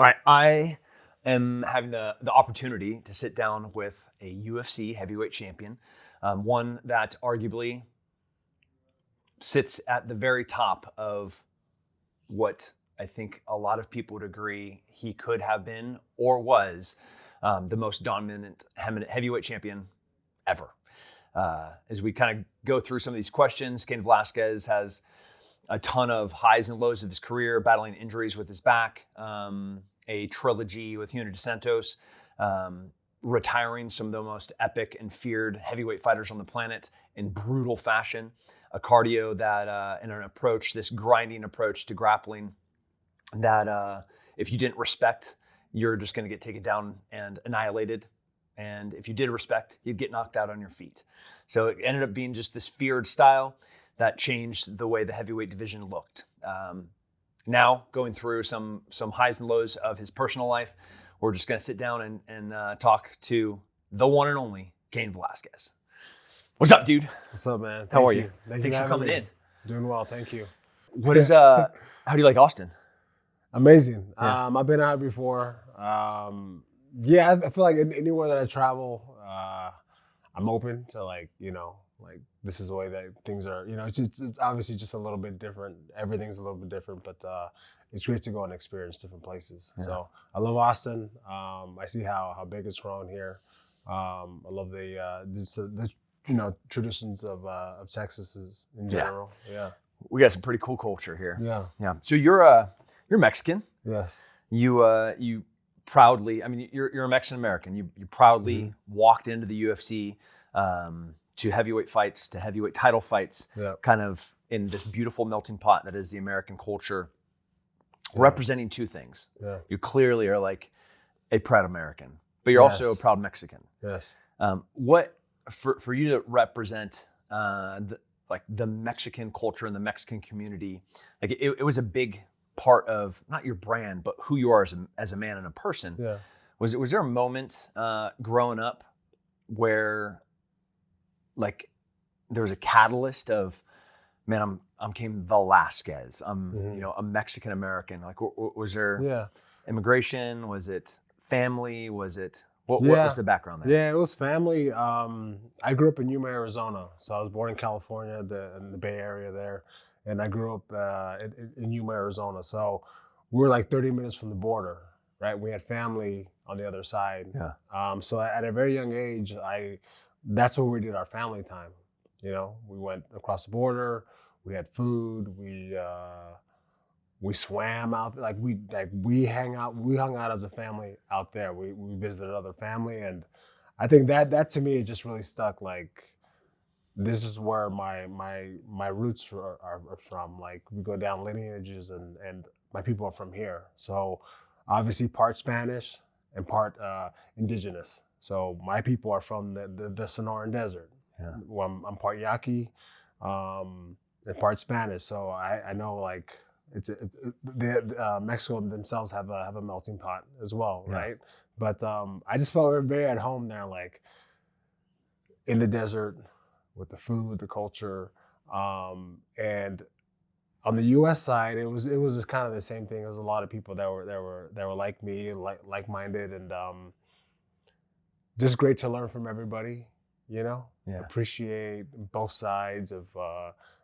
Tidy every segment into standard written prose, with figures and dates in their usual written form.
All right, I am having the opportunity to sit down with a UFC heavyweight champion, one that arguably sits at the very top of what I think a lot of people would agree he could have been or was the most dominant heavyweight champion ever. As we kind of go through some of these questions, Cain Velasquez has a ton of highs and lows of his career, battling injuries with his back, a trilogy with Yuna dos Santos, retiring some of the most epic and feared heavyweight fighters on the planet in brutal fashion, a cardio that, and an approach, this grinding approach to grappling that if you didn't respect, you're just going to get taken down and annihilated. And if you did respect, you'd get knocked out on your feet. So it ended up being just this feared style that changed the way the heavyweight division looked. Now, going through some highs and lows of his personal life, we're just going to sit down and talk to the one and only Cain Velasquez. What's up, dude? What's up, man? How are you? Thanks for coming in. Doing well, thank you. What is how do you like Austin? Amazing. Yeah. I've been out before. Yeah, I feel like anywhere that I travel, I'm open to like this is the way that things are. It's obviously just a little bit different. Everything's a little bit different, but it's great to go and experience different places. Yeah. So I love Austin. I see how big it's grown here. I love the traditions of Texas in general. Yeah. We got some pretty cool culture here. Yeah. So you're Mexican. Yes. You proudly, I mean, you're a Mexican American. You proudly walked into the UFC to heavyweight fights, to heavyweight title fights, kind of in this beautiful melting pot that is the American culture, representing two things. Yeah. You clearly are like a proud American, but you're also a proud Mexican. Yes. What for you to represent the Mexican culture and the Mexican community, like it was a big part of not your brand, but who you are as a man and a person. Yeah. Was there a moment growing up where like there was a catalyst of, man, I'm Cain Velasquez. I'm a Mexican American. Like was there immigration? Was it family? Was it what was the background there? Yeah, it was family. I grew up in Yuma, Arizona. So I was born in California, in the Bay Area there. And I grew up in Yuma, Arizona. So we were like 30 minutes from the border, right? We had family on the other side. Yeah. So at a very young age, that's where we did our family time. We went across the border. We had food. We swam out. We hung out as a family out there. We visited other family, and I think that to me it just really stuck. Like, this is where my roots are from. Like, we go down lineages, and my people are from here. So obviously part Spanish and part indigenous. So my people are from the Sonoran Desert. Yeah. Well, I'm part Yaqui and part Spanish. So I know like Mexico themselves have a melting pot as well, right? But I just felt very at home there, like in the desert, with the food, the culture, and on the U.S. side, it was just kind of the same thing. There was a lot of people that were like me, like-minded, and just great to learn from everybody. Appreciate both sides of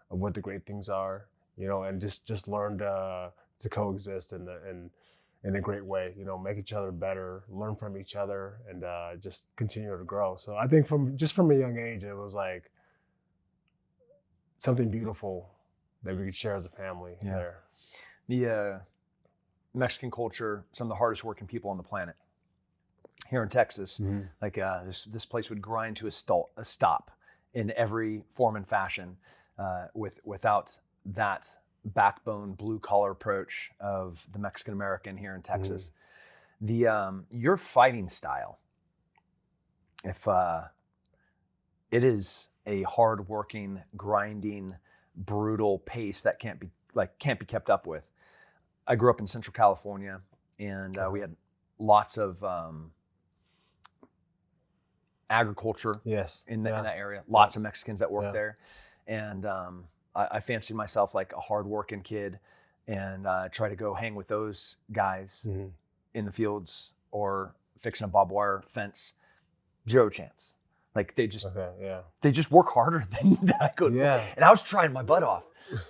what the great things are, and just learn to coexist in a great way. Make each other better, learn from each other, and just continue to grow. So I think from a young age, it was like something beautiful that we could share as a family there. The Mexican culture, some of the hardest working people on the planet. Here in Texas, like this place would grind to a stop in every form and fashion without that backbone blue collar approach of the Mexican American here in Texas. Your fighting style, if it is a hard-working, grinding, brutal pace that can't be kept up with. I grew up in Central California, and we had lots of agriculture in that area. Lots of Mexicans that worked there, and I fancied myself like a hard-working kid, and try to go hang with those guys in the fields or fixing a barbed wire fence, 0 chance. Like they just work harder than I could. Yeah. And I was trying my butt off.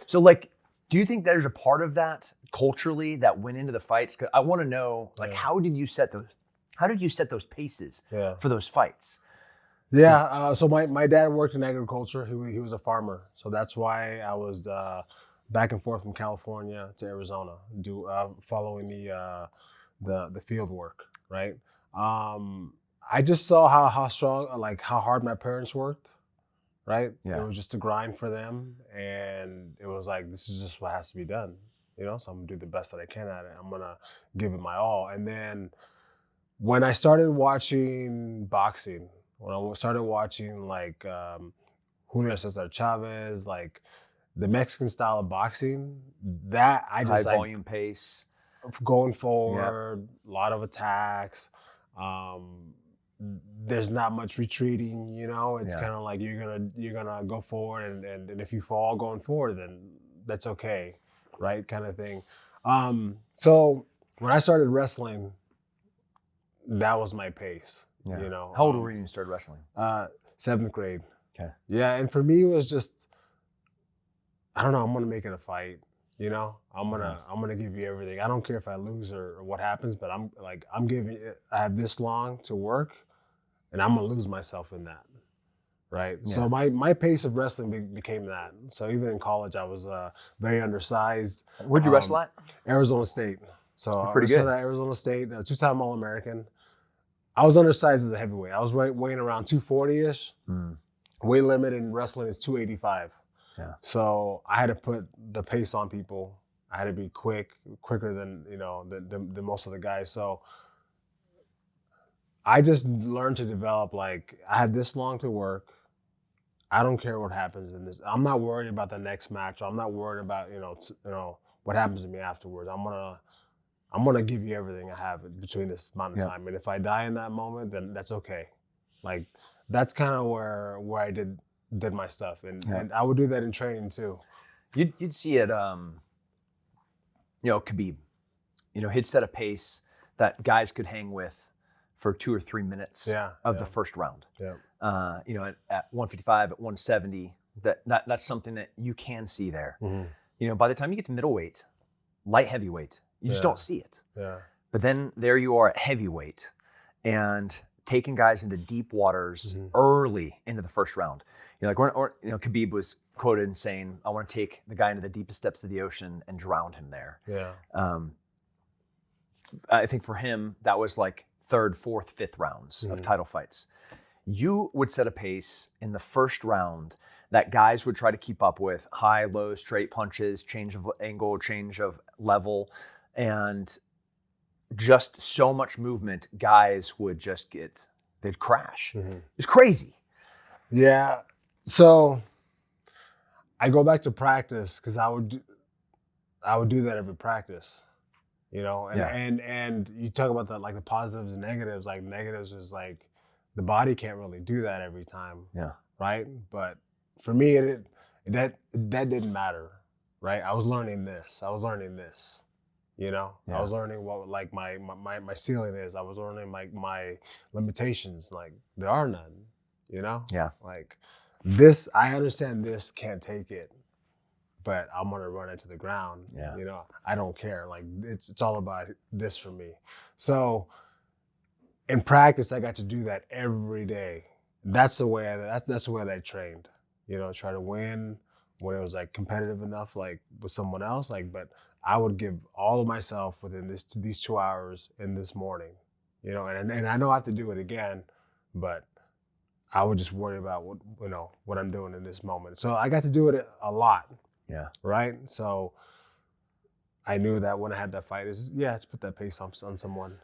So like, do you think there's a part of that culturally that went into the fights? 'Cause I want to know, like, how did you set those paces for those fights? Yeah. So my dad worked in agriculture. He was a farmer. So that's why I was back and forth from California to Arizona, following the field work, right? I just saw how strong, like how hard my parents worked, right? Yeah. It was just a grind for them, and it was like, this is just what has to be done, so I'm gonna do the best that I can at it. I'm gonna give it my all. And then when I started watching boxing, when I started watching like Julio Cesar Chavez, like the Mexican style of boxing, that I just high volume pace, going forward, a lot of attacks. There's not much retreating, It's kind of like you're gonna go forward, and if you fall going forward, then that's okay, right? Kind of thing. So when I started wrestling, that was my pace. Yeah. How old were you when you started wrestling? 7th grade. Okay. Yeah, and for me it was just, I don't know, I'm gonna make it a fight. I'm gonna give you everything. I don't care if I lose or what happens, but I have this long to work, and I'm gonna lose myself in that, right? Yeah. So my pace of wrestling became that. So even in college, I was very undersized. Where'd you wrestle at? Arizona State. So pretty I good. at Arizona State, 2-time All-American. I was undersized as a heavyweight. I was weighing around 240-ish. Weight limit in wrestling is 285. Yeah. So I had to put the pace on people. I had to be quicker than than most of the guys. So I just learned to develop, like, I have this long to work. I don't care what happens in this. I'm not worried about the next match. Or I'm not worried about what happens to me afterwards. I'm gonna give you everything I have between this amount of time. And if I die in that moment, then that's okay. Like, that's kind of where I did my stuff, and I would do that in training too. You'd see it, Khabib. He'd set a pace that guys could hang with for 2 or 3 minutes of the first round. Yeah. At 155, at 170, that's something that you can see there. Mm-hmm. By the time you get to middleweight, light heavyweight, you just don't see it. Yeah. But then there you are at heavyweight, and taking guys into deep waters early into the first round. Khabib was quoted in saying, "I want to take the guy into the deepest depths of the ocean and drown him there." Yeah. I think for him, that was like 3rd, 4th, 5th rounds of title fights. You would set a pace in the first round that guys would try to keep up with: high, low, straight punches, change of angle, change of level, and just so much movement. Guys would just they'd crash. It's crazy. Yeah. So I go back to practice, because I would do that every practice, and you talk about the positives and negatives. Like, negatives is like the body can't really do that every time. Yeah. Right. But for me, that didn't matter. Right. I was learning this. I was learning what like my ceiling is. I was learning my limitations. Like, there are none. Yeah. Like, this, I understand this can't take it, but I'm gonna run it to the ground. Yeah. I don't care. Like, it's all about this for me. So in practice, I got to do that every day. That's the way that's the way that I trained. Try to win when it was like competitive enough, like with someone else. Like, but I would give all of myself within these 2 hours in this morning. And I know I have to do it again, but I would just worry about what I'm doing in this moment. So I got to do it a lot. Yeah. Right. So I knew that when I had that fight, to put that pace on someone.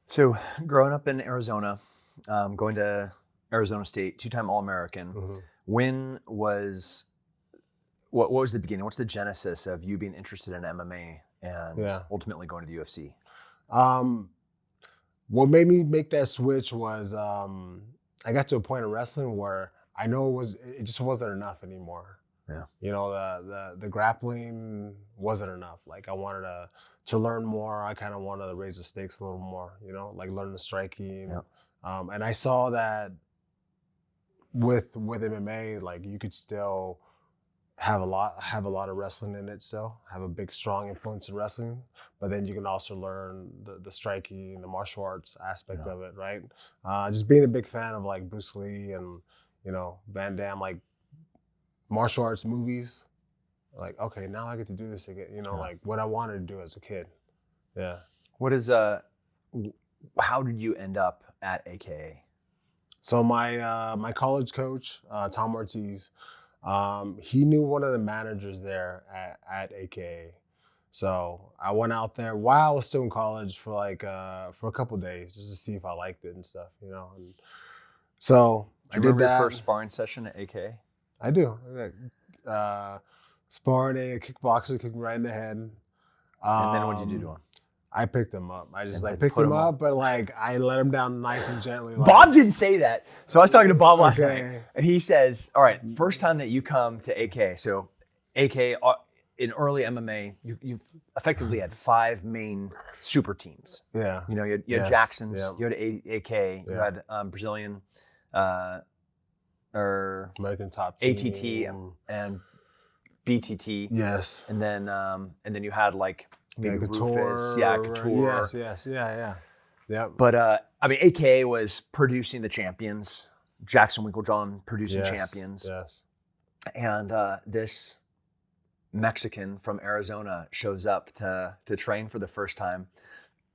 So growing up in Arizona, going to Arizona State, 2-time All-American, what was the beginning? What's the genesis of you being interested in MMA and ultimately going to the UFC? What made me make that switch was I got to a point in wrestling where I know it just wasn't enough anymore, Yeah. You know, the grappling wasn't enough. Like I wanted to learn more. I kind of wanted to raise the stakes a little more, you know, like learn the striking. Yeah. And I saw that with MMA, like you could still have a lot of wrestling in it still, have a big strong influence in wrestling, but then you can also learn the striking, the martial arts aspect of it, right? Just being a big fan of like Bruce Lee and, you know, Van Damme, like martial arts movies, like, okay, now I get to do this again, you know, like what I wanted to do as a kid. Yeah. What is how did you end up at AKA? So my college coach, Tom Ortiz, he knew one of the managers there at AKA. So I went out there while I was still in college for like for a couple of days just to see if I liked it and stuff, you know. And so Do you remember your first sparring session at AKA? I do. Sparring a kickboxer kicked me right in the head. And then what did you do to him? I picked him up. I just like picked him up, but like I let him down nice and gently. Like, Bob didn't say that. So I was talking to Bob last night, and he says, all right, first time that you come to AK, so AK, in early MMA, you've effectively had 5 main super teams. Yeah. You know, you had Jackson's, you had AK, you had Brazilian, or American Top Team. ATT and BTT. Yes. And then you had like maybe Couture. Rufus, Couture. Yes, yeah. But I mean, AKA was producing the champions. Jackson Winklejohn producing champions. Yes. And this Mexican from Arizona shows up to train for the first time.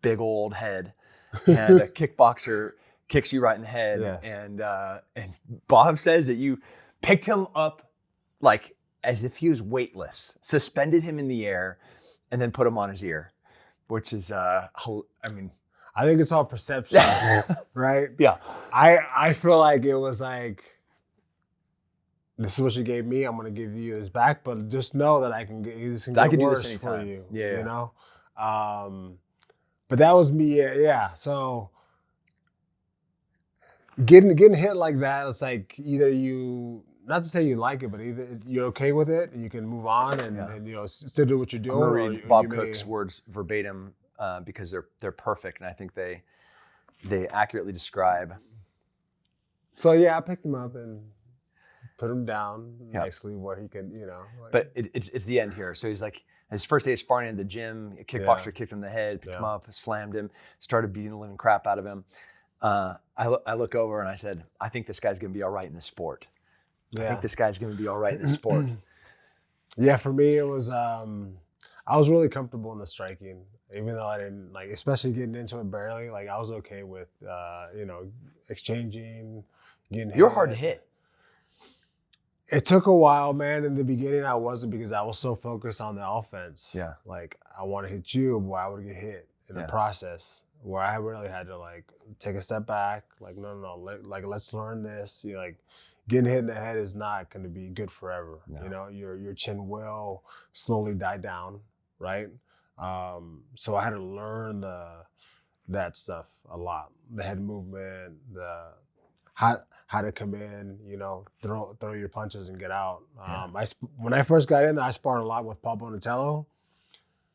Big old head, and a kickboxer kicks you right in the head. Yes. And Bob says that you picked him up like as if he was weightless, suspended him in the air, and then put him on his ear, which is I think it's all perception, right? Yeah. I feel like it was like, this is what you gave me, I'm gonna give you this back, but just know that this can get worse for you. Yeah. You know? But that was me, yeah. So getting hit like that, it's like either you, not to say you like it, but either you're okay with it and you can move on and you know, still do what you're doing. I'm gonna read Bob Cook's words verbatim because they're perfect, and I think they accurately describe. So yeah, I picked him up and put him down nicely where he can, you know. Like, but it's the end here. So he's like, his first day of sparring in the gym, a kickboxer kicked him in the head, picked him up, slammed him, started beating the living crap out of him. I look over and I said, I think this guy's gonna be all right in this sport. I think this guy's going to be all right in this sport. Yeah, for me, it was, I was really comfortable in the striking, even though I didn't, like, especially getting into it barely, like, I was okay with, you know, exchanging, getting hit. You're hard to hit. It took a while, man. In the beginning, I wasn't because I was so focused on the offense. Yeah. Like, I want to hit you, but I would get hit in the process where I really had to, like, take a step back. Like, no, let's learn this. You know, like, getting hit in the head is not going to be good forever. No. You know, your chin will slowly die down, right? So I had to learn that stuff a lot. The head movement, the how to come in, you know, throw your punches and get out. When I first got in there, I sparred a lot with Paul Bonatello.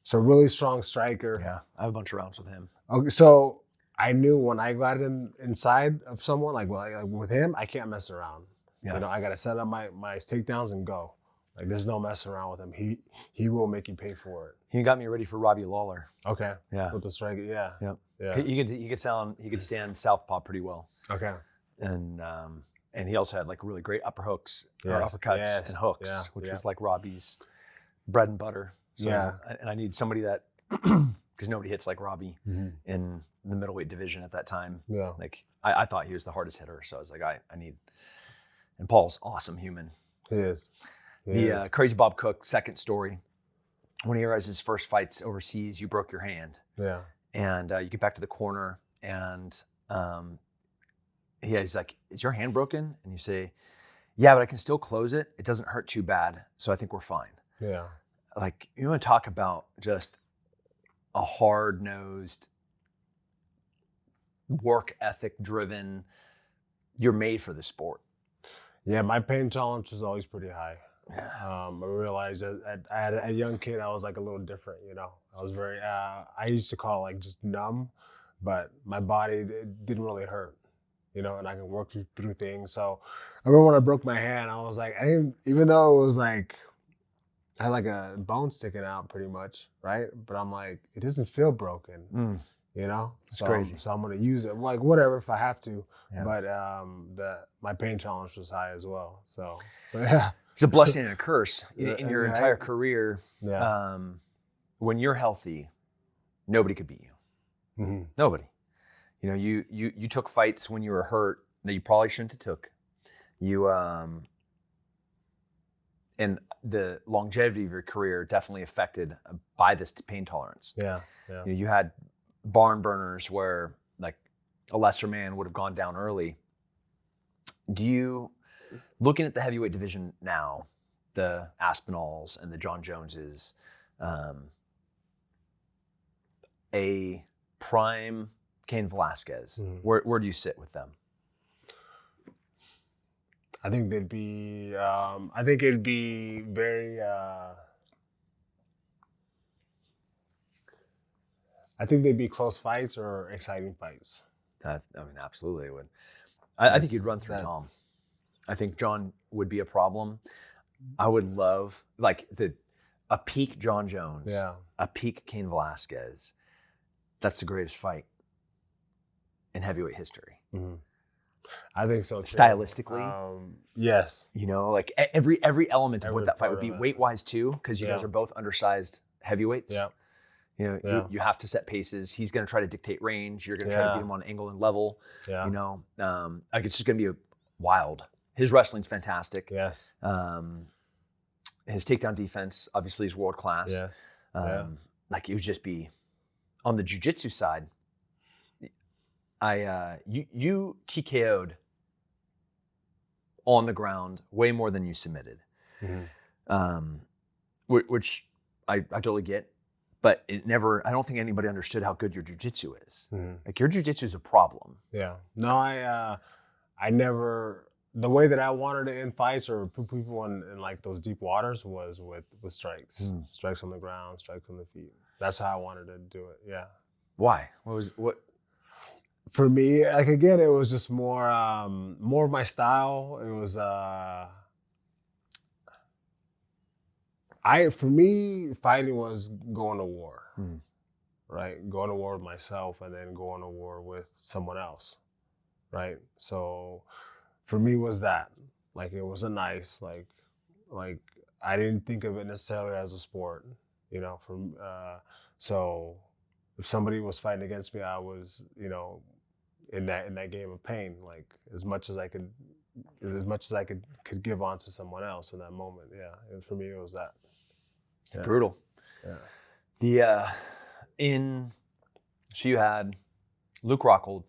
So really strong striker. Yeah, I have a bunch of rounds with him. Okay, so I knew when I got inside of someone, like with him, I can't mess around. Yeah. You know, I got to set up my takedowns and go. Like, there's no messing around with him. He will make you pay for it. He got me ready for Robbie Lawler. Okay. Yeah. With the striker, yeah. Yeah. He could stand southpaw pretty well. Okay. And he also had like really great upper hooks, or uppercuts and hooks, which was like Robbie's bread and butter. So, and I need somebody that, because nobody hits like Robbie in the middleweight division at that time. Yeah. Like I thought he was the hardest hitter, so I was like, I need. And Paul's awesome human. He is. The Crazy Bob Cook second story. When he arrives his first fights overseas, you broke your hand. Yeah. And you get back to the corner, and he's like, "Is your hand broken?" And you say, "Yeah, but I can still close it. It doesn't hurt too bad, so I think we're fine." Yeah. Like, you want to talk about just a hard-nosed, work ethic driven. You're made for the sport. Yeah, my pain tolerance was always pretty high. I realized that at a young kid, I was like a little different, you know. I was very, I used to call it like just numb, but my body it didn't really hurt, you know, and I can work through things. So I remember when I broke my hand, I was like, I didn't, even though it was like, I had like a bone sticking out pretty much, right? But I'm like, it doesn't feel broken, you know? It's crazy. So I'm gonna use it, like whatever if I have to. Yeah. But my pain tolerance was high as well. So yeah. It's a blessing and a curse in your Right. entire career. Yeah. When you're healthy, nobody could beat you. Mm-hmm. Nobody. You know, you took fights when you were hurt that you probably shouldn't have took. You and the longevity of your career definitely affected by this pain tolerance. Yeah. You know, you had barn burners where like a lesser man would have gone down early. Do you, looking at the heavyweight division now, the Aspinalls and the John Joneses, a prime Cain Velasquez, where do you sit with them? I think they'd be. I think it'd be very. I think they'd be close fights or exciting fights. I mean, absolutely it would. I think you'd run through Tom. I think John would be a problem. I would love like a peak John Jones, a peak Cain Velasquez. That's the greatest fight in heavyweight history. Mm-hmm. I think so too. Stylistically, yes. You know, like every element of what that fight would be, weight wise too, because you guys are both undersized heavyweights. Yeah. You know, you have to set paces. He's going to try to dictate range. You're going to try to beat him on angle and level. Yeah. You know, like it's just going to be wild. His wrestling's fantastic. Yes. His takedown defense obviously is world class. Yes. Like it would just be on the jiu-jitsu side. You TKO'd on the ground way more than you submitted, which I totally get, but it never. I don't think anybody understood how good your jiu-jitsu is. Like your jiu-jitsu is a problem. Yeah. No, I never. The way that I wanted to end fights or put people in like those deep waters was with strikes, strikes on the ground, strikes on the feet. That's how I wanted to do it. Yeah. Why? What? For me, like again, it was just more of my style. It was for me, fighting was going to war, right? Going to war with myself and then going to war with someone else, right? So for me was that, like it was a nice, like I didn't think of it necessarily as a sport, you know, so if somebody was fighting against me, I was, you know, in that game of pain, like as much as I could give on to someone else in that moment. Yeah, and for me it was that. Yeah. Brutal. Yeah. So you had Luke Rockhold,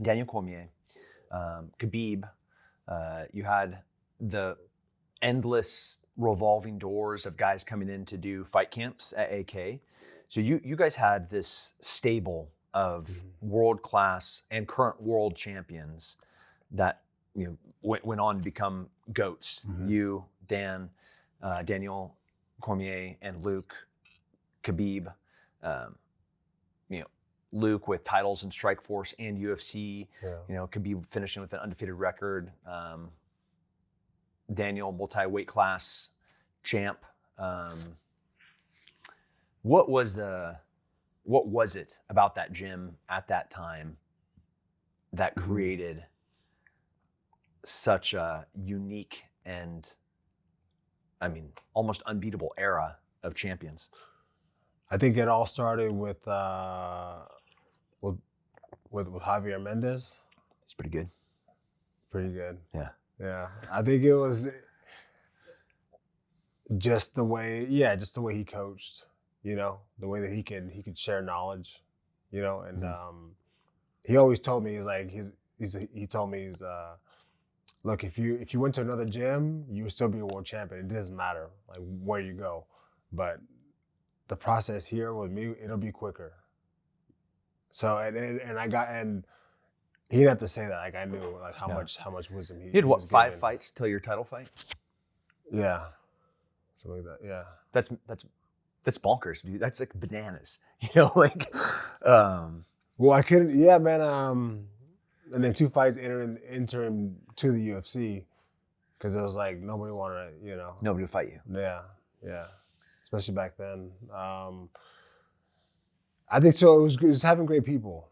Daniel Cormier, Khabib. You had the endless revolving doors of guys coming in to do fight camps at AK. So you guys had this stable of world-class and current world champions that went on to become GOATs. You, Daniel Cormier, and Luke, Khabib. Luke with titles in Strikeforce and UFC. Khabib finishing with an undefeated record. Daniel, multi-weight class champ. What was it about that gym at that time that created such a unique and, I mean, almost unbeatable era of champions? I think it all started with Javier Mendez. He's pretty good. Pretty good. Yeah. I think it was just the way he coached. You know, the way that he could share knowledge, you know, and he always told me, he told me, look, if you went to another gym, you would still be a world champion. It doesn't matter like where you go, but the process here with me, it'll be quicker. So and he didn't have to say that. Like I knew like how much wisdom he You had what, was 5 given. fights till your title fight? Yeah. Something like that. Yeah. That's bonkers, dude. That's like bananas. You know, like Well, I couldn't. Yeah, man. And then 2 fights enter him to the UFC because it was like nobody wanted to, nobody would fight you. Yeah, yeah. Especially back then. I think so. It was good. It was having great people.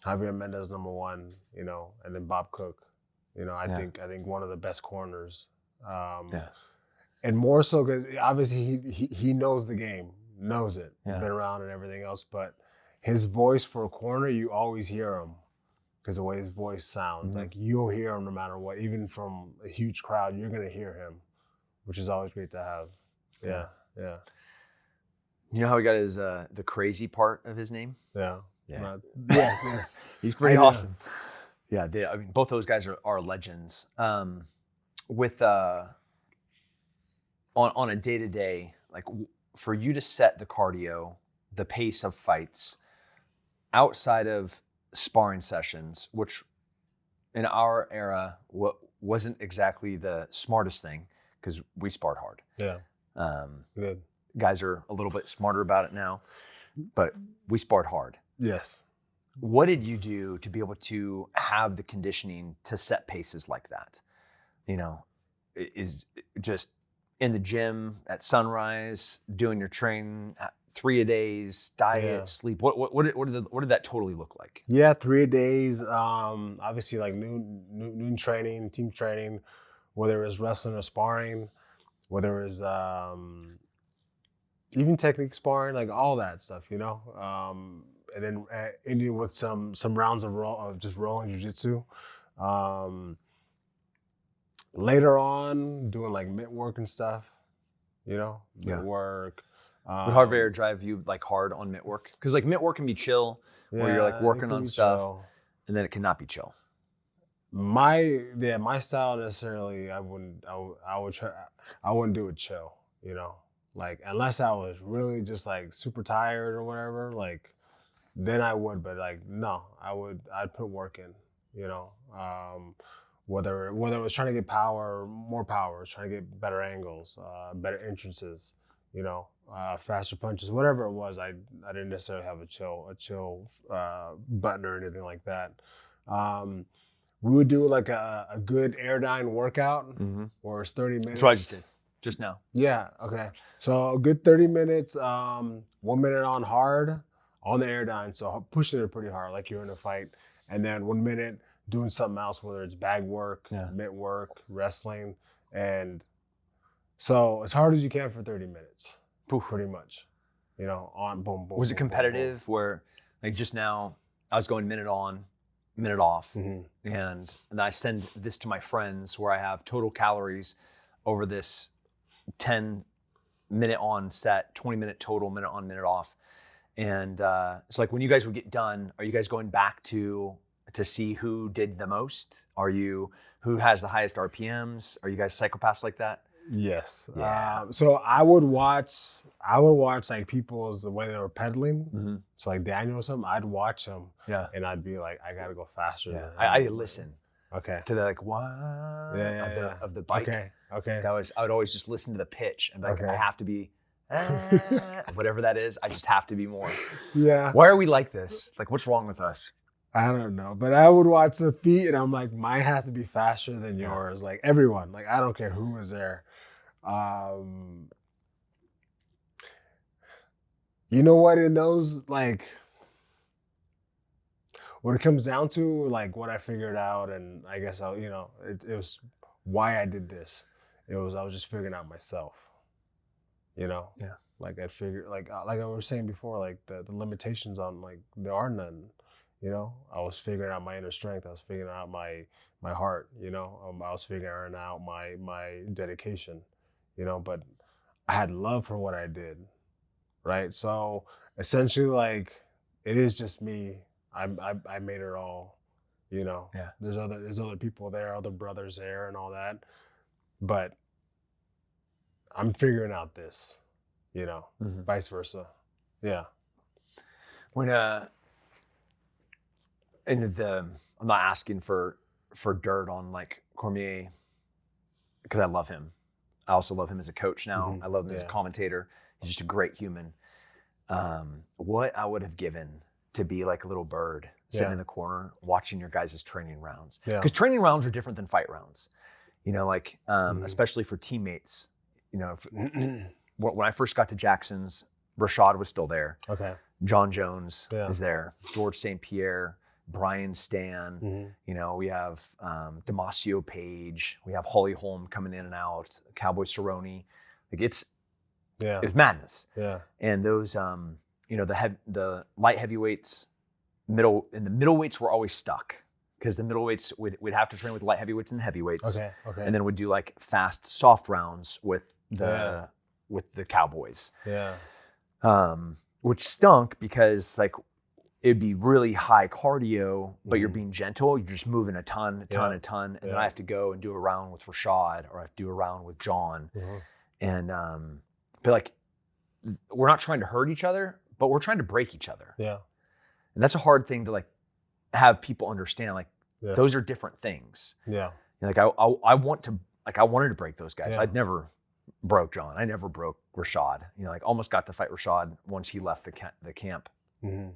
Javier Mendez, #1, and then Bob Cook. I think one of the best corners. And more so because obviously he knows the game, knows it, been around and everything else. But his voice for a corner, you always hear him because the way his voice sounds, like you'll hear him no matter what. Even from a huge crowd, you're gonna hear him, which is always great to have. Yeah. You know how he got his the crazy part of his name? Yeah. Yes. He's pretty awesome. Yeah, I mean, both those guys are legends. With on a day-to-day, like for you to set the cardio, the pace of fights outside of sparring sessions, which in our era wasn't exactly the smartest thing because we sparred hard. Yeah. Good. Guys are a little bit smarter about it now, but we sparred hard. Yes. What did you do to be able to have the conditioning to set paces like that? Is just in the gym at sunrise, doing your training, 3 a days, diet, sleep. What did that totally look like? Yeah, 3 a days. Obviously like noon training, team training, whether it was wrestling or sparring, whether it was even technique sparring, like all that stuff, and then ending with some rounds of just rolling jiu-jitsu. Later on, doing like mitt work and stuff, mitt work. Would Javier drive you like hard on mitt work? Because like mitt work can be chill, where you're like working on stuff, and then it cannot be chill. My style necessarily, I wouldn't do it chill, like unless I was really just like super tired or whatever, like then I would, but like no, I'd put work in, whether it was trying to get more power, trying to get better angles, better entrances, faster punches, whatever it was. I didn't necessarily have a chill button or anything like that. We would do like a good Airdyne workout, where it's 30 minutes. That's what I just did just now. Yeah. Okay. So a good 30 minutes, 1 minute on hard on the Airdyne. So pushing it pretty hard, like you're in a fight, and then 1 minute doing something else, whether it's bag work, mitt work, wrestling. And so as hard as you can for 30 minutes, pretty much, on boom, boom. Was it competitive where like just now I was going minute on, minute off, and I send this to my friends where I have total calories over this 10 minute on set, 20 minute total, minute on, minute off. And it's like when you guys would get done, are you guys going back to see who did the most? Who has the highest RPMs? Are you guys psychopaths like that? Yes. Yeah. So I would watch like people's the way they were pedaling. So like Daniel or something, I'd watch them. Yeah. And I'd be like, I gotta go faster. Yeah. I listen. Okay. To the like what of the bike. Okay. I would always just listen to the pitch and be like, I have to be whatever that is. I just have to be more. Yeah. Why are we like this? Like, what's wrong with us? I don't know, but I would watch the feet and I'm like, mine has to be faster than yours. Like everyone, like I don't care who was there. You know what? In those, like, what it comes down to, like what I figured out, and I guess it was why I did this. I was just figuring out myself. Yeah. Like I figured, like I was saying before, like the limitations on like there are none. I was figuring out my inner strength. I was figuring out my heart. I was figuring out my dedication. But I had love for what I did, right? So essentially, like it is just me. I made it all. Yeah. There's other people there, other brothers there, and all that, but I'm figuring out this. Vice versa. Yeah. When I'm not asking for dirt on like Cormier because I love him. I also love him as a coach now. Mhm. I love him as a Yeah. commentator. He's just a great human. What I would have given to be like a little bird sitting Yeah. in the corner watching your guys' training rounds. Yeah. Because training rounds are different than fight rounds. Like Mhm. especially for teammates. When I first got to Jackson's, Rashad was still there. Okay. John Jones Yeah. is there. George St. Pierre, Brian Stan. Mhm. We have Damasio Page. We have Holly Holm coming in and out. Cowboy Cerrone. Like it's Yeah. madness. Yeah. And those, the light heavyweights, the middleweights were always stuck because the middleweights we'd have to train with the light heavyweights and the heavyweights. Okay. Okay. And then we'd do like fast, soft rounds with Yeah. the Cowboys. Yeah. Which stunk because like it'd be really high cardio, but you're being gentle. You're just moving a ton. And then I have to go and do a round with Rashad or I have to do a round with John. Mhm. And but like we're not trying to hurt each other, but we're trying to break each other. Yeah. And that's a hard thing to like have people understand. Like Yes. those are different things. Yeah. Like I wanted to break those guys. Yeah. I'd never broke John. I never broke Rashad. Almost got to fight Rashad once he left the camp. Mm-hmm.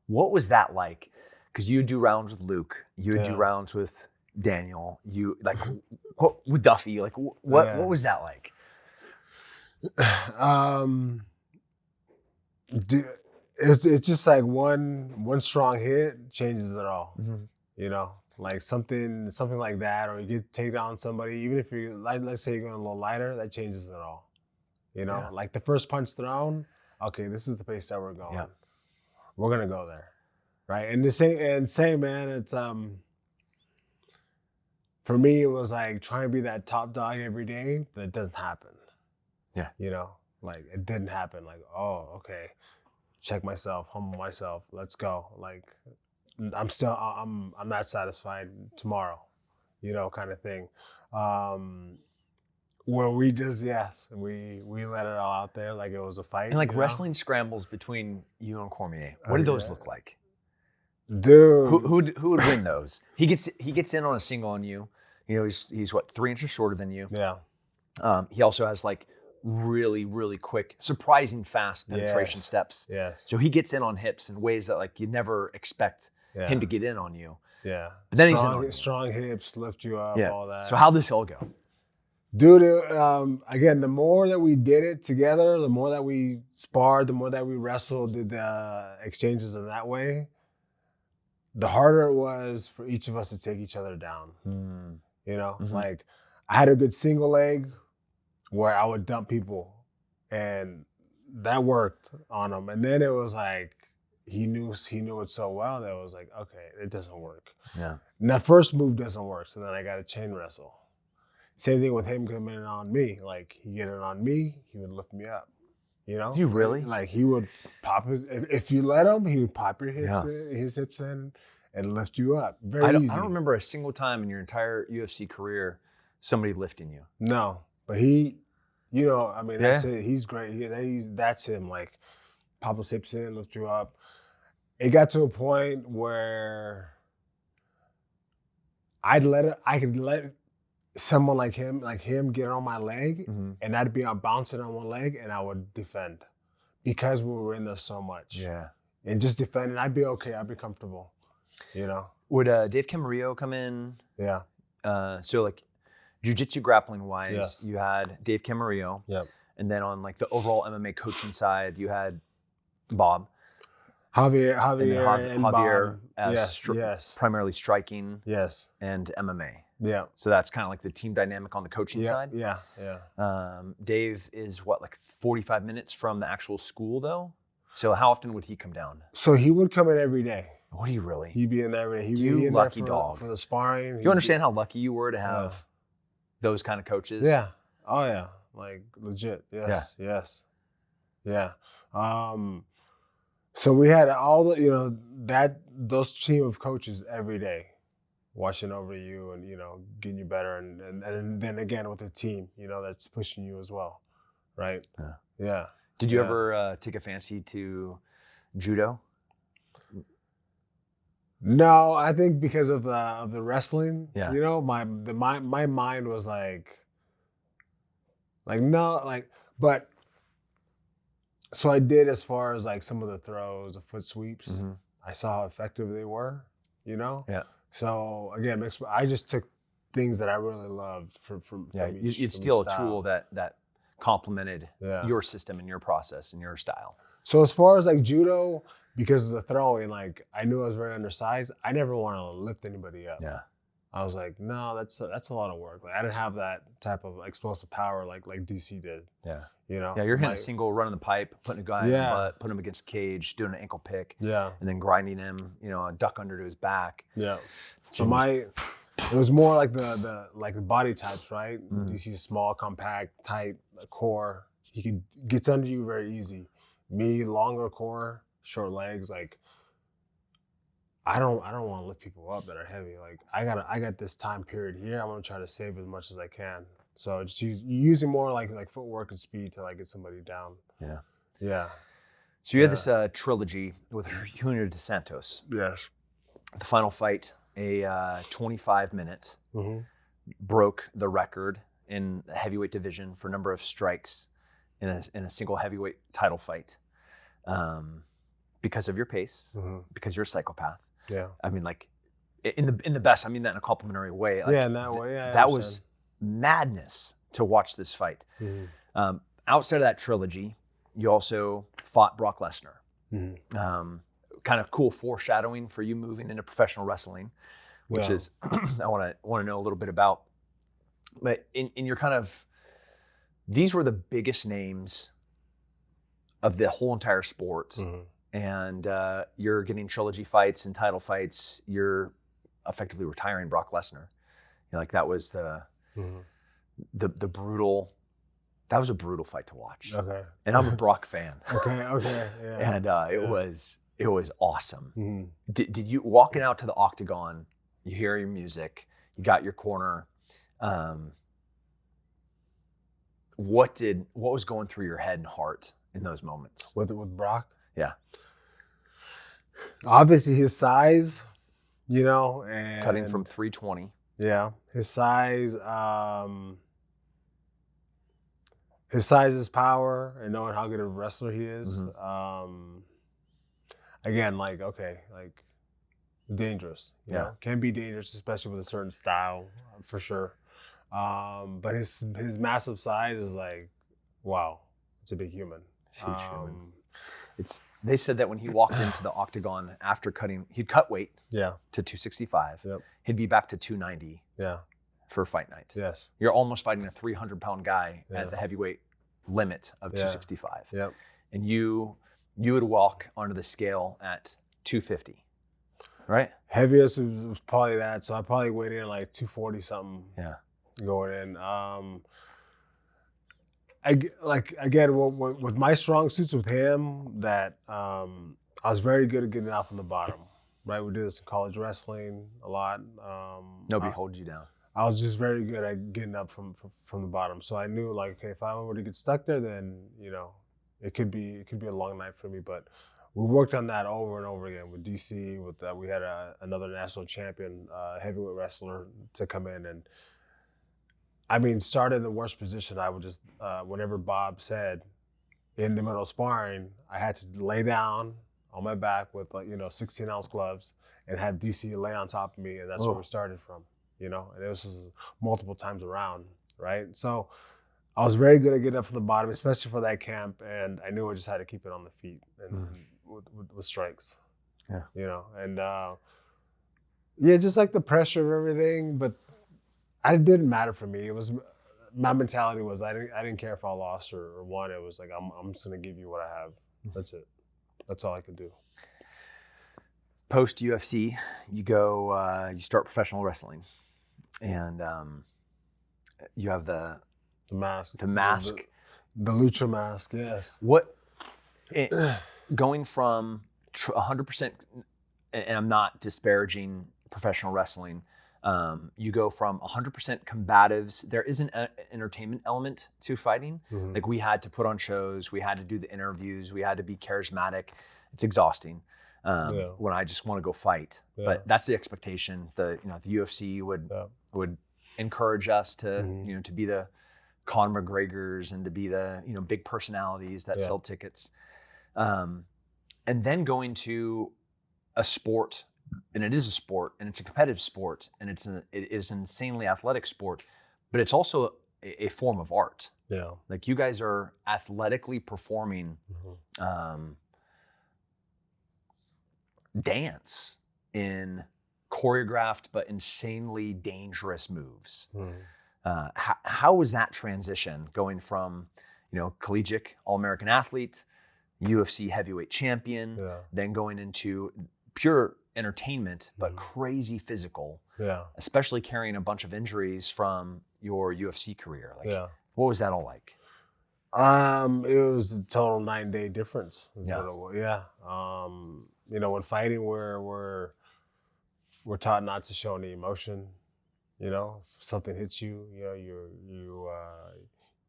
What was that like? Because you would do rounds with Luke. You would do Yeah. rounds with Daniel. You like with Duffy. Like what was that like? It's just like one strong hit changes it all. Mm-hmm. Like something like that, or you get take down somebody. Even if you're like, let's say you're going a little lighter, that changes it all. Yeah. Like the first punch thrown. Okay, this is the pace that we're going. Yeah. We're gonna go there, right? And the same man. It's for me, it was like trying to be that top dog every day, but it doesn't happen. Yeah. Like it didn't happen. Like, oh, okay, check myself, humble myself, let's go. Like, I'm not satisfied tomorrow, kind of thing. Where we just we let it all out there like it was a fight. And like wrestling scrambles between you and Cormier. What did those look like? Dude, who would win those? He gets in on a single on you. He's what 3 inches shorter than you. Yeah. He also has like really, really quick, surprising fast penetration steps. Yes. So he gets in on hips in ways that like you never expect him to get in on you. Yeah. But then strong hips, lift you up, all that. So how'd this all go? Dude, again, the more that we did it together, the more that we sparred, the more that we wrestled, did the exchanges in that way, the harder it was for each of us to take each other down. Like I had a good single leg where I would dump people and that worked on him. And then it was like, he knew it so well that it was like, okay, it doesn't work. Yeah. And that first move doesn't work. So then I got to chain wrestle. Same thing with him coming in on me. Like he get it on me, he would lift me up. You really? Like he would pop if you let him, he would pop your his hips in and lift you up. Very easy. I don't remember a single time in your entire UFC career somebody lifting you. No, but he, that's it. He's great. That's him. Like pop his hips in, lift you up. It got to a point where I could let someone like him get on my leg, and I'd be bouncing on one leg, and I would defend because we were in there so much. Yeah, and just defending, I'd be okay. I'd be comfortable. Would Dave Camarillo come in? Yeah. So like, jiu-jitsu grappling wise, Yes. you had Dave Camarillo. Yep. And then on like the overall MMA coaching side, you had Bob. Javier and Javier Bob. as Yes. primarily striking. Yes. And MMA. Yeah. So that's kind of like the team dynamic on the coaching side. Yeah. Yeah. Dave is what, like 45 minutes from the actual school though? So how often would he come down? So he would come in every day. Would he really? He'd be in there every day. He'd You be in lucky there dog. for the sparring. Do you understand how lucky you were to have those kind of coaches? Yeah. Oh yeah. Like legit. Yes. Yeah. Yes. Yeah. So we had all the, those team of coaches every day watching over you and, getting you better. And then again with the team, that's pushing you as well. Right. Yeah. Yeah. Did you ever take a fancy to judo? No, I think because of the wrestling, Yeah. my mind was like Like, no, like, but so I did as far as like some of the throws, the foot sweeps. Mm-hmm. I saw how effective they were, you know? Yeah. So again, I just took things that I really loved from each, you'd from steal each a style. tool that complemented Yeah. your system and your process and your style. So as far as like judo, because of the throwing, like I knew I was very undersized. I never wanted to lift anybody up. Yeah. I was like, no, that's a lot of work. Like I didn't have that type of explosive power like DC did. Yeah. You know. Yeah, you're hitting a single, running the pipe, putting a guy in the butt, putting him against the cage, doing an ankle pick, yeah, and then grinding him, a duck under to his back. Yeah. So it was more like the body types, right? DC's small, compact, tight core. He gets under you very easy. Me, longer core, short legs. Like I don't want to lift people up that are heavy. Like I got this time period here. I want to try to save as much as I can. So just using more like footwork and speed to like get somebody down. Yeah. Yeah. So you had this trilogy with Junior dos Santos. Yes. The final fight, 25 minutes, broke the record in the heavyweight division for number of strikes in a single heavyweight title fight, because of your pace, because you're a psychopath. Yeah. I mean, like in the best. I mean that in a complimentary way. Like, yeah, in that way. Yeah. That was madness to watch this fight. Outside of that trilogy, you also fought Brock Lesnar. Kind of cool foreshadowing for you moving into professional wrestling, which is I want to know a little bit about. But in your kind of, these were the biggest names of the whole entire sport, and you're getting trilogy fights and title fights. You're effectively retiring Brock Lesnar. Like that was the brutal. That was a brutal fight to watch. Okay. And I'm a Brock fan. Okay. Yeah. And it was awesome. Did you walking out to the Octagon? You hear your music. You got your corner. What was going through your head and heart in those moments? With Brock? Yeah. Obviously his size, and cutting from 320. Yeah. His size, his power, and knowing how good of a wrestler he is. Again, dangerous. You know? Can be dangerous, especially with a certain style, for sure. But his massive size is like, wow, it's a big human. Huge human. They said that when he walked into the Octagon after he'd cut weight to 265. Yep. He'd be back to 290 for fight night. Yes. You're almost fighting a 300-pound guy at the heavyweight limit of 265. Yep. And you would walk onto the scale at 250, right? Heaviest was probably that. So I probably weighed in like 240 something. Yeah. Going in. Again, with my strong suits with him, that I was very good at getting out from the bottom. Right, we did this in college wrestling a lot. Nobody holds you down. I was just very good at getting up from the bottom. So I knew, like, okay, if I were to get stuck there, then it could be a long night for me. But we worked on that over and over again with DC. With that, we had another national champion heavyweight wrestler to come in, and I mean, started in the worst position. I would just, whenever Bob said, in the middle of sparring, I had to lay down on my back with 16-ounce gloves and have DC lay on top of me, and that's where we started from, and it was just multiple times around, right? So I was very good at getting up from the bottom, especially for that camp, and I knew I just had to keep it on the feet and with strikes, and just like the pressure of everything, but it didn't matter for me. It was, my mentality was I didn't care if I lost or won. It was like I'm just gonna give you what I have. That's it. That's all I could do. Post UFC, you go, you start professional wrestling, and you have the mask, the lucha mask. Yes. Going from 100%, and I'm not disparaging professional wrestling. You go from 100% combatives. There is an entertainment element to fighting. Like we had to put on shows, we had to do the interviews, we had to be charismatic. It's exhausting when I just want to go fight. But that's the expectation. The UFC would encourage us to to be the Conor McGregors and to be the, big personalities that sell tickets. And then going to a sport, and it is a sport, and it's a competitive sport, and it is an insanely athletic sport, but it's also a form of art. Yeah. Like you guys are athletically performing dance in choreographed but insanely dangerous moves. How was that transition going from, collegiate All-American athlete, UFC heavyweight champion, then going into pure entertainment, but crazy physical, especially carrying a bunch of injuries from your UFC career? What was that all like? It was a total 9-day difference. When fighting, we're taught not to show any emotion. If something hits you,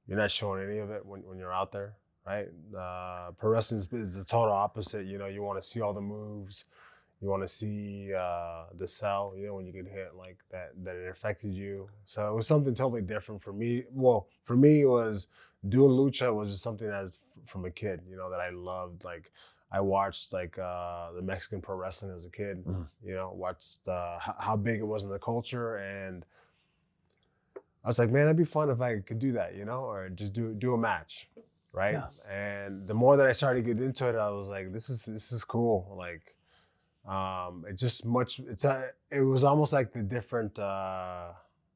you're not showing any of it when you're out there, right? Pro wrestling is the total opposite. You want to see all the moves. You want to see the sell, when you get hit like that it affected you. So it was something totally different for me. Well, for me, it was doing lucha was just something that from a kid, that I loved. Like I watched the Mexican pro wrestling as a kid, watched how big it was in the culture. And I was like, man, it'd be fun if I could do that, or just do a match. Right. Yeah. And the more that I started to get into it, I was like, this is cool. Like, it was almost like the different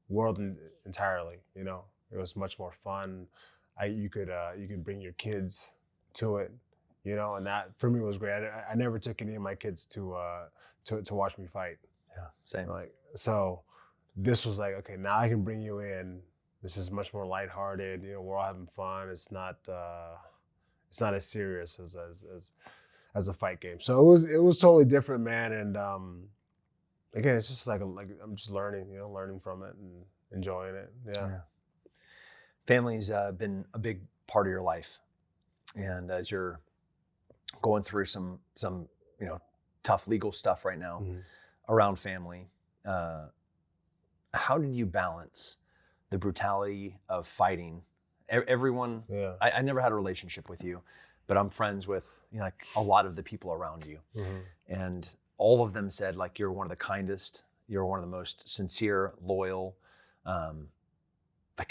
world entirely. It was much more fun. You could bring your kids to it, and that for me was great. I never took any of my kids to watch me fight. Yeah, same. So this was like, okay, now I can bring you in. This is much more lighthearted. We're all having fun. It's not as serious as a fight game. So it was totally different, man. And again, it's just like I'm just learning, learning from it and enjoying it. Yeah. Family's been a big part of your life, and as you're going through some tough legal stuff right now around family, how did you balance the brutality of fighting? Everyone, I never had a relationship with you, but I'm friends with a lot of the people around you, and all of them said you're one of the kindest, you're one of the most sincere, loyal.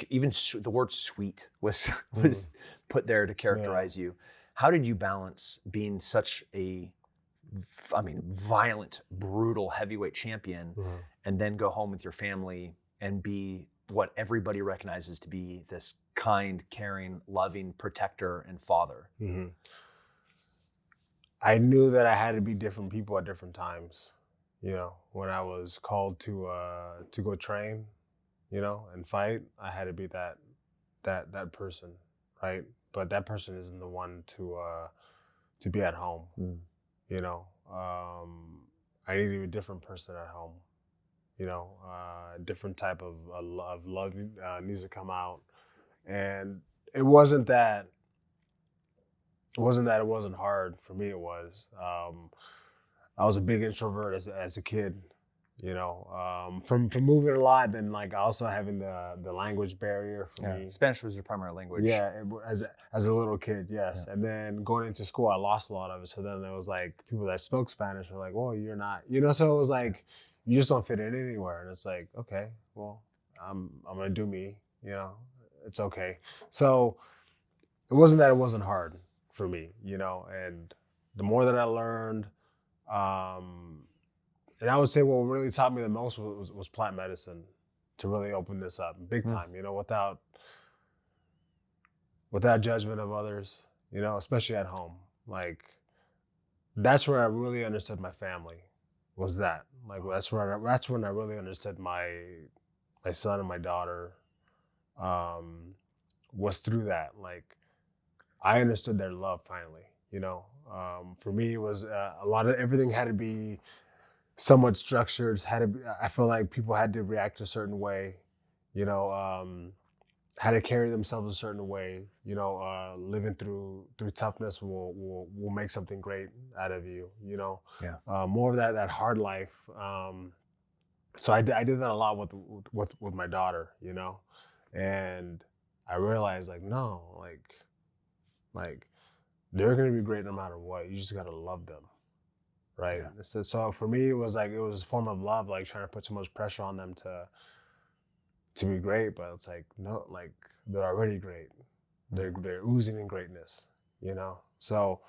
Even the word sweet was put there to characterize you. How did you balance being such a, violent, brutal heavyweight champion, and then go home with your family and be what everybody recognizes to be this kind, caring, loving protector and father? I knew that I had to be different people at different times. When I was called to go train, and fight, I had to be that person, right? But that person isn't the one to be at home. I need to be a different person at home. Different type of love needs to come out. And it wasn't that it wasn't hard. For me, it was. I was a big introvert as a kid, from moving a lot, then also having the language barrier for me. Spanish was your primary language. Yeah, as a little kid, yes. Yeah. And then going into school, I lost a lot of it. So then it was people that spoke Spanish were like, "Well, you're not," So it was like, you just don't fit in anywhere. And it's like, okay, well, I'm gonna do me. It's okay. So it wasn't that it wasn't hard for me, And the more that I learned. And I would say what really taught me the most was plant medicine to really open this up big time, without judgment of others, especially at home. That's where I really understood my family, was that. That's when I really understood my son and my daughter, was through that. I understood their love finally, For me, it was a lot of everything had to be somewhat structured. I feel like people had to react a certain way, had to carry themselves a certain way. Living through toughness will make something great out of you. More of that hard life. So I did that a lot with my daughter. And I realized like, no, like they're going to be great no matter what. You just got to love them. Right. Yeah. So for me, it was a form of love, like trying to put so much pressure on them to be great. But it's like, no, like they're already great. They're oozing in greatness, you know? So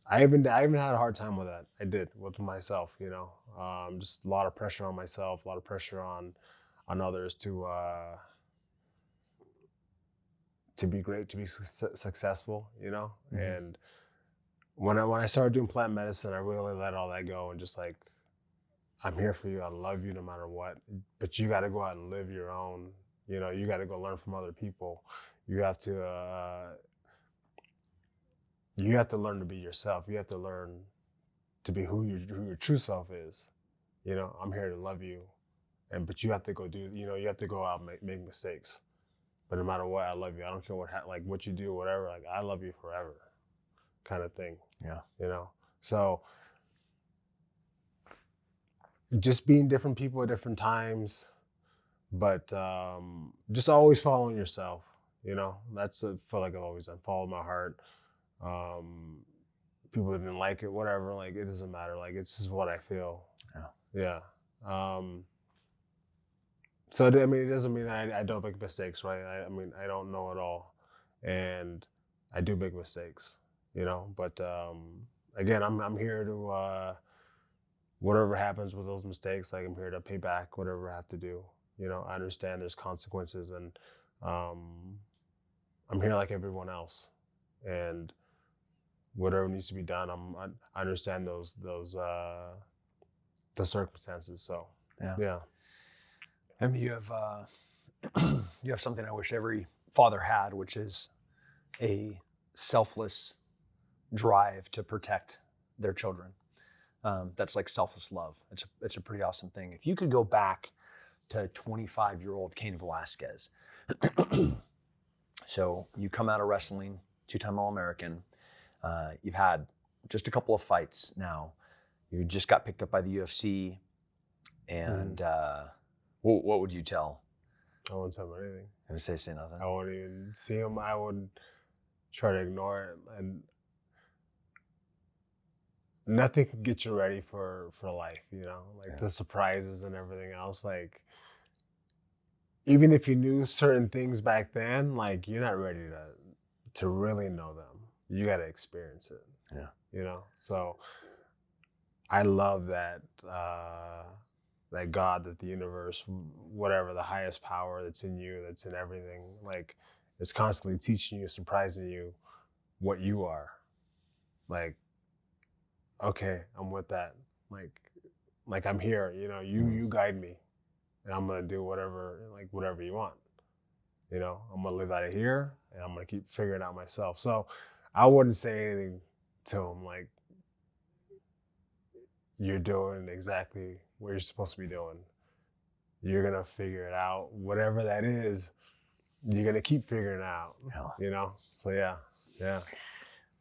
I even had a hard time with that. I did with myself, you know, just a lot of pressure on myself, a lot of pressure on others to be great, to be successful, you know? Mm-hmm. And when I started doing plant medicine, I really let all that go and just like, I'm here for you. I love you no matter what. But you got to go out and live your own. You know, you got to go learn from other people. You have to learn to be yourself. You have to learn to be who your true self is. You know, I'm here to love you, but you have to go do. You know, you have to go out and make mistakes. But no matter what, I love you. I don't care what you do, whatever. Like I love you forever, kind of thing. Yeah. You know, so just being different people at different times, but just always following yourself. You know, that's I feel like I've always done. Follow my heart. People didn't like it, whatever. Like it doesn't matter. Like it's just what I feel. Yeah. So I mean, it doesn't mean that I don't make mistakes, right? I mean, I don't know it all, and I do make mistakes. You know, but again, I'm here to whatever happens with those mistakes, like I'm here to pay back whatever I have to do. You know, I understand there's consequences, and I'm here like everyone else, and whatever needs to be done, I understand those circumstances. So yeah. I mean, you have you have something I wish every father had, which is a selfless drive to protect their children. That's like selfless love. It's a pretty awesome thing. If you could go back to 25-year-old Cain Velasquez, so you come out of wrestling, 2-time All-American. You've had just a couple of fights now. You just got picked up by the UFC, and what would you tell? I wouldn't tell him anything. I would say nothing. I wouldn't even see him. I would try to ignore it, and nothing can get you ready for life, you know, like the surprises and everything else. Like, even if you knew certain things back then, like you're not ready to really know them. You got to experience it. Yeah. You know, so I love that, that God, that the universe, whatever, the highest power that's in you, that's in everything, like it's constantly teaching you, surprising you what you are. Like, okay, I'm with that. Like I'm here, you know, you guide me, and I'm gonna do whatever you want. You know, I'm gonna live out of here, and I'm gonna keep figuring out myself. So I wouldn't say anything to him like, you're doing exactly what you're supposed to be doing. You're gonna figure it out. Whatever that is, you're gonna keep figuring it out. You know? So yeah.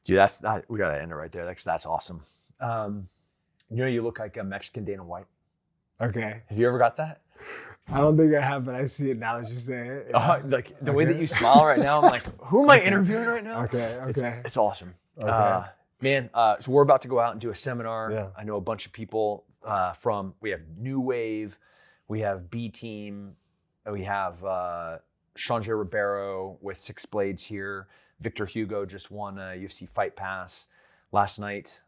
Dude, we gotta end it right there. That's awesome. You know, you look like a Mexican Dana White. Okay. Have you ever got that? I don't think I have, but I see it now that you say it. Yeah. Like the way that you smile right now, I'm like, who am I interviewing right now? Okay. It's awesome. Okay. Man, so we're about to go out and do a seminar. Yeah. I know a bunch of people we have New Wave, we have B Team, we have Shanjay Ribeiro with Six Blades here. Victor Hugo just won a UFC Fight Pass last night.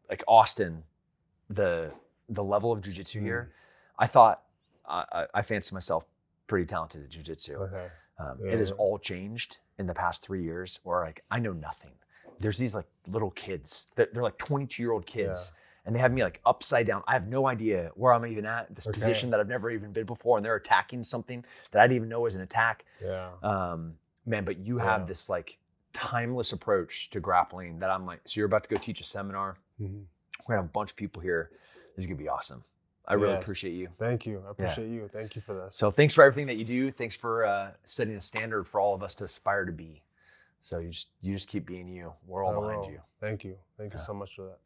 Like Austin, the level of jiu-jitsu here, I thought I fancy myself pretty talented at jiu-jitsu. Okay. It has all changed in the past 3 years where like I know nothing. There's these like little kids they're like 22-year-old kids and they have me like upside down. I have no idea where I'm even at, this position that I've never even been before, and they're attacking something that I didn't even know was an attack. Man, but you have this like timeless approach to grappling that I'm like, so you're about to go teach a seminar. We're gonna have a bunch of people here. This is gonna be awesome. I really appreciate you. Thank you. I appreciate you. Thank you for this. So thanks for everything that you do. Thanks for setting a standard for all of us to aspire to be. So you just keep being you. We're all behind you. Thank you. Thank you so much for that.